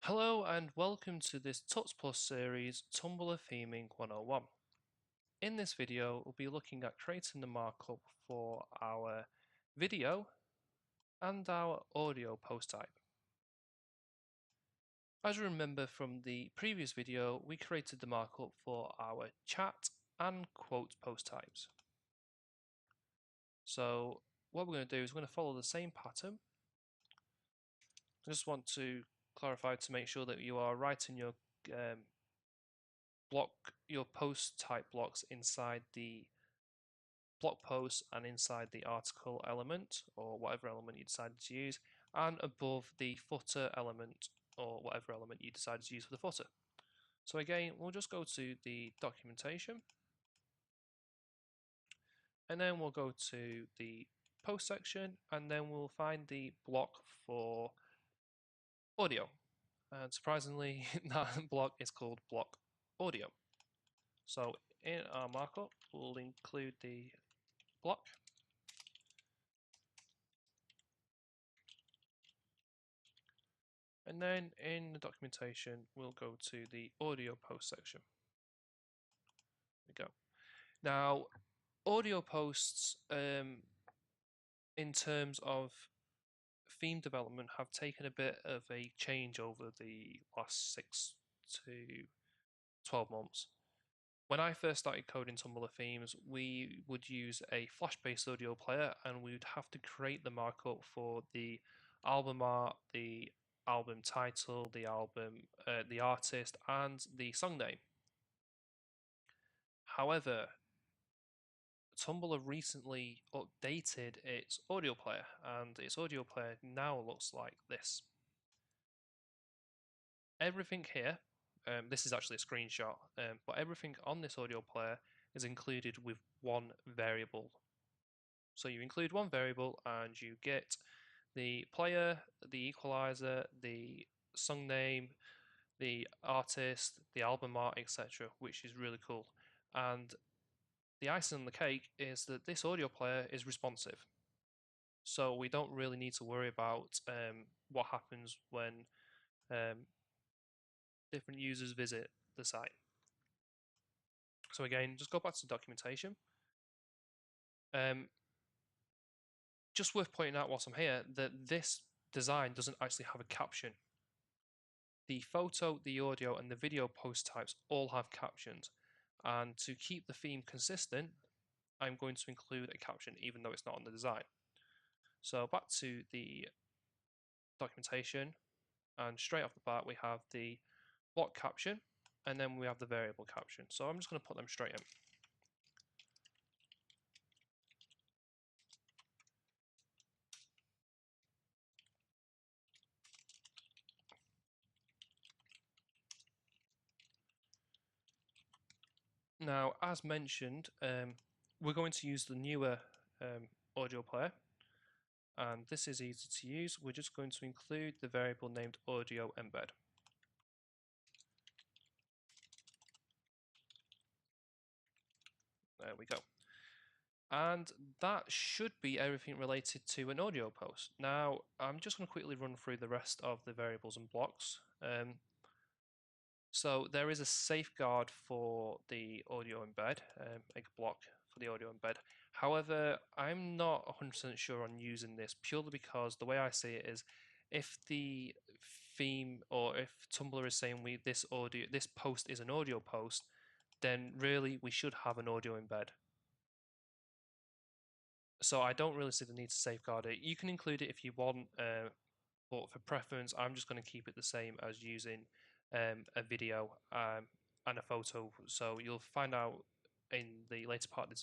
Hello and welcome to this Tuts Plus series, Tumblr Theming 101. In this video, we'll be looking at creating the markup for our video and our audio post type. As you remember from the previous video, we created the markup for our chat and quote post types. So what we're going to do is we're going to follow the same pattern. I just want to clarify to make sure that you are writing your your post type blocks inside the blog post and inside the article element or whatever element you decided to use, and above the footer element or whatever element you decided to use for the footer. So again, we'll just go to the documentation and then we'll go to the post section and then we'll find the block for audio. And surprisingly, that block is called block audio. So in our markup, we'll include the block. And then in the documentation, we'll go to the audio post section. There we go. Now, audio posts, in terms of theme development, have taken a bit of a change over the last 6 to 12 months. When I first started coding Tumblr themes, we would use a Flash-based audio player and we would have to create the markup for the album art, the album title, the album, the artist, and the song name. However, Tumblr recently updated its audio player, and its audio player now looks like this. Everything here, this is actually a screenshot, but everything on this audio player is included with one variable. So you include one variable and you get the player, the equalizer, the song name, the artist, the album art, etc., which is really cool. And the icing on the cake is that this audio player is responsive. So we don't really need to worry about what happens when different users visit the site. So again, just go back to the documentation. Just worth pointing out whilst I'm here that this design doesn't actually have a caption. The photo, the audio, and the video post types all have captions. And to keep the theme consistent, I'm going to include a caption even though it's not on the design. So back to the documentation, and straight off the bat we have the block caption and then we have the variable caption. So I'm just going to put them straight in. Now, as mentioned, we're going to use the newer audio player, and this is easy to use. We're just going to include the variable named audio embed. There we go. And that should be everything related to an audio post. Now, I'm just going to quickly run through the rest of the variables and blocks. So there is a safeguard for the audio embed, a block for the audio embed. However, I'm not 100% sure on using this purely because the way I see it is if the theme or if Tumblr is saying this post is an audio post, then really we should have an audio embed. So I don't really see the need to safeguard it. You can include it if you want, but for preference, I'm just going to keep it the same as using a video and a photo. So you'll find out in the later part of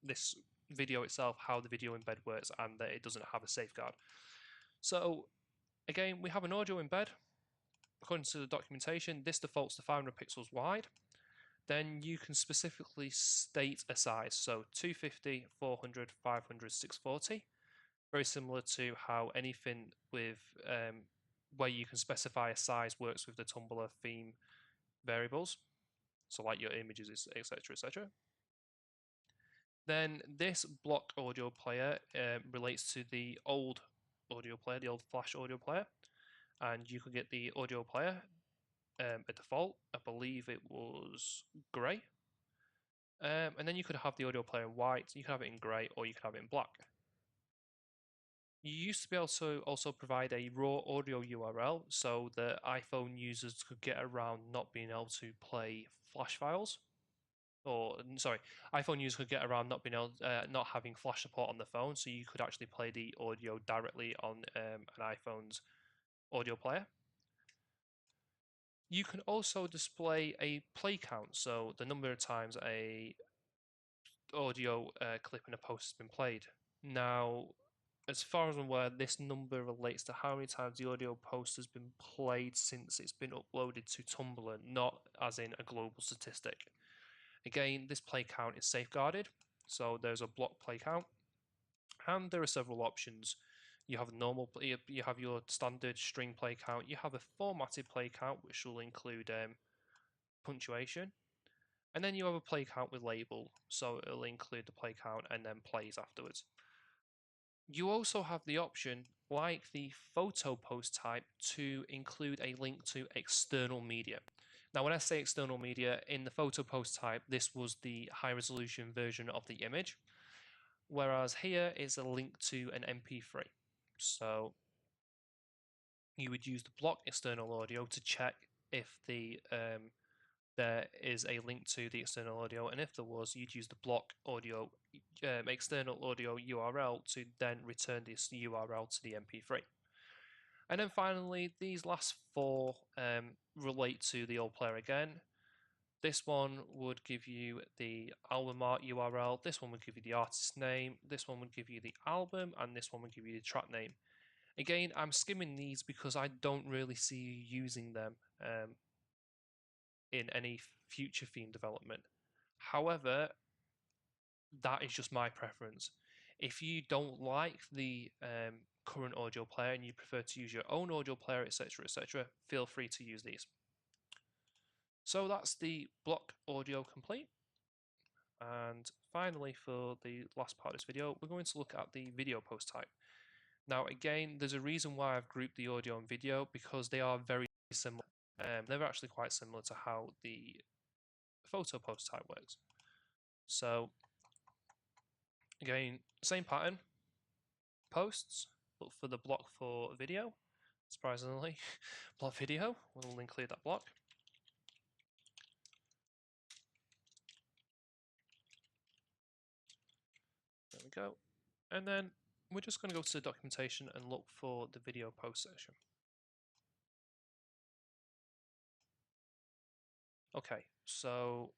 this video itself how the video embed works and that it doesn't have a safeguard. So again, we have an audio embed. According to the documentation, this defaults to 500 pixels wide. Then you can specifically state a size, so 250, 400, 500, 640. Very similar to how anything with where you can specify a size works with the Tumblr theme variables, so like your images, etc., etc. Then this block audio player relates to the old audio player, the old Flash audio player, and you could get the audio player a default. I believe it was grey. And then you could have the audio player in white, you could have it in grey, or you could have it in black. You used to be able to also provide a raw audio URL so that iPhone users could get around not being able to play Flash files. Or sorry, iPhone users could get around not being able, not having Flash support on the phone, so you could actually play the audio directly on an iPhone's audio player. You can also display a play count, so the number of times a audio clip in a post has been played. Now, as far as I'm aware, this number relates to how many times the audio post has been played since it's been uploaded to Tumblr, not as in a global statistic. Again, this play count is safeguarded, so there's a block play count, and there are several options. You have normal, you have your standard string play count, you have a formatted play count, which will include punctuation, and then you have a play count with label, so it'll include the play count and then plays afterwards. You also have the option, like the photo post type, to include a link to external media. Now, when I say external media, in the photo post type, this was the high resolution version of the image, whereas here is a link to an MP3. So you would use the block external audio to check if there is a link to the external audio, and if there was, you'd use the block audio external audio URL to then return this URL to the MP3. And then finally, these last four relate to the old player again. This one would give you the album art URL, this one would give you the artist name, this one would give you the album, and this one would give you the track name. Again, I'm skimming these because I don't really see you using them in any future theme development. However, that is just my preference. If you don't like the current audio player and you prefer to use your own audio player, etc., feel free to use these. So that's the block audio complete. And finally, for the last part of this video, we're going to look at the video post type. Now, again, there's a reason why I've grouped the audio and video, because they are very similar. They're actually quite similar to how the photo post type works. So again, same pattern, posts, but for the block for video, surprisingly, block video, we'll include that block. There we go. And then we're just going to go to the documentation and look for the video post section. Okay, so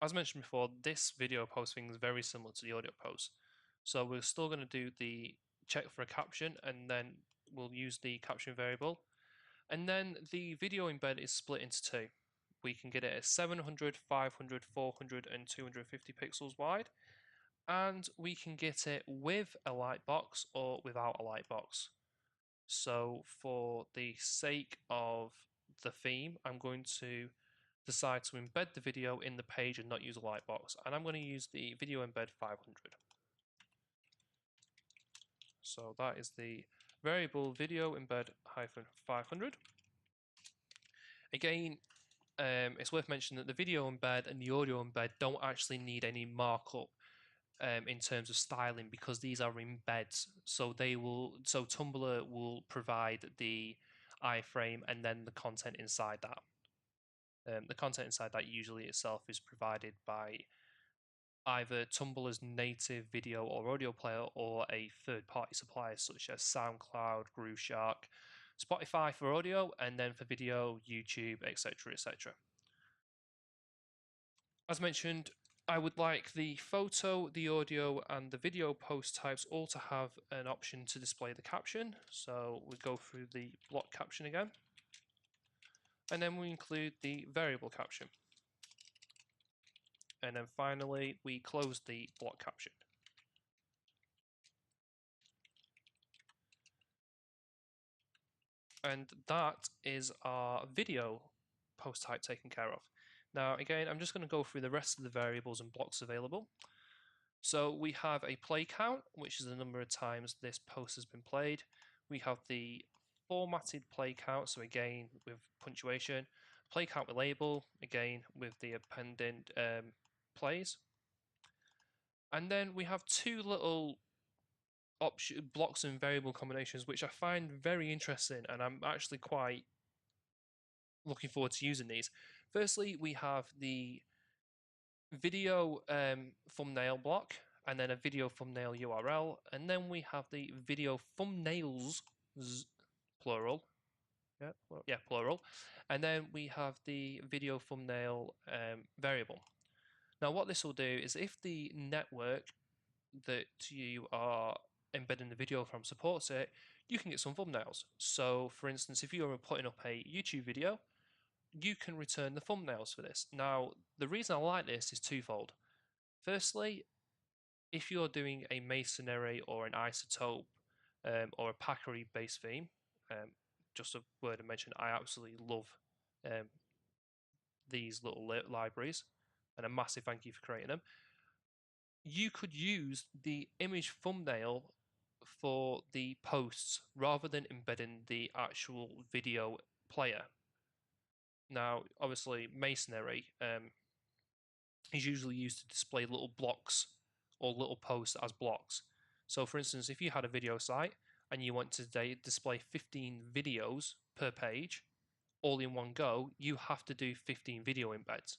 as mentioned before, this video posting is very similar to the audio post. So we're still going to do the check for a caption, and then we'll use the caption variable. And then the video embed is split into two. We can get it at 700, 500, 400, and 250 pixels wide. And we can get it with a light box or without a light box. So for the sake of the theme, I'm going to decide to embed the video in the page and not use a light box. And I'm going to use the video embed 500. So that is the variable video embed -500. Again, it's worth mentioning that the video embed and the audio embed don't actually need any markup in terms of styling, because these are embeds. So Tumblr will provide the iframe and then the content inside that. The content inside that usually itself is provided by either Tumblr's native video or audio player or a third-party supplier such as SoundCloud, Grooveshark, Spotify for audio, and then for video, YouTube, etc. As mentioned, I would like the photo, the audio, and the video post types all to have an option to display the caption. So we go through the block caption again, and then we include the variable caption. And then finally, we close the block caption. And that is our video post type taken care of. Now, again, I'm just going to go through the rest of the variables and blocks available. So we have a play count, which is the number of times this post has been played. We have the formatted play count, so again with punctuation, play count with label, again with the appending plays. And then we have two little blocks and variable combinations, which I find very interesting, and I'm actually quite looking forward to using these. Firstly, we have the video thumbnail block, and then a video thumbnail URL, and then we have the video thumbnails, plural, yeah, plural, and then we have the video thumbnail variable. Now, what this will do is if the network that you are embedding the video from supports it, you can get some thumbnails. So, for instance, if you're putting up a YouTube video, you can return the thumbnails for this. Now, the reason I like this is twofold. Firstly, if you're doing a masonry or an isotope or a packery based theme, just a word to mention, I absolutely love these little libraries, and a massive thank you for creating them. You could use the image thumbnail for the posts rather than embedding the actual video player. Now, obviously, masonry is usually used to display little blocks or little posts as blocks. So, for instance, if you had a video site and you want to display 15 videos per page, all in one go, you have to do 15 video embeds.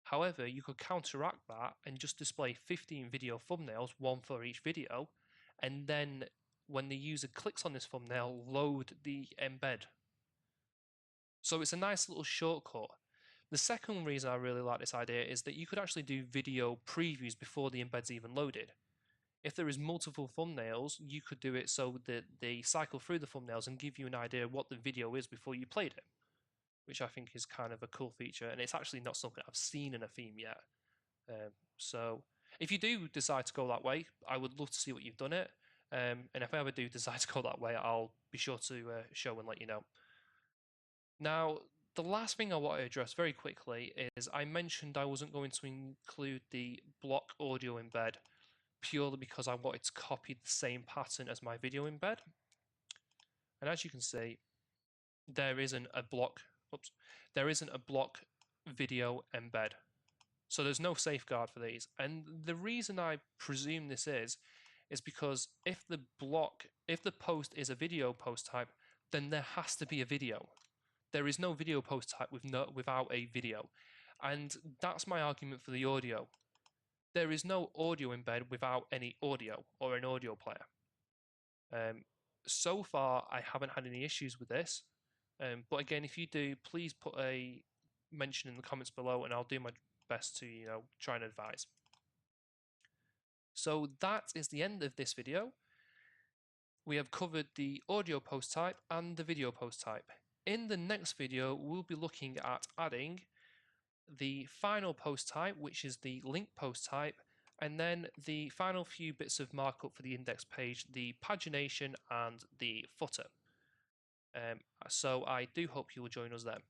However, you could counteract that and just display 15 video thumbnails, one for each video, and then when the user clicks on this thumbnail, load the embed. So it's a nice little shortcut. The second reason I really like this idea is that you could actually do video previews before the embed's even loaded. If there is multiple thumbnails, you could do it so that they cycle through the thumbnails and give you an idea of what the video is before you played it, which I think is kind of a cool feature, and it's actually not something I've seen in a theme yet. So if you do decide to go that way, I would love to see what you've done it, and if I ever do decide to go that way, I'll be sure to show and let you know. Now, the last thing I want to address very quickly is I mentioned I wasn't going to include the block audio embed purely because I wanted to copy the same pattern as my video embed. And as you can see, there isn't a block video embed. So there's no safeguard for these. And the reason I presume this is because if the post is a video post type, then there has to be a video. There is no video post type without a video. And that's my argument for the audio. There is no audio embed without any audio or an audio player. So far, I haven't had any issues with this. But again, if you do, please put a mention in the comments below and I'll do my best to try and advise. So that is the end of this video. We have covered the audio post type and the video post type. In the next video, we'll be looking at adding the final post type, which is the link post type, and then the final few bits of markup for the index page, the pagination and the footer. So I do hope you will join us then.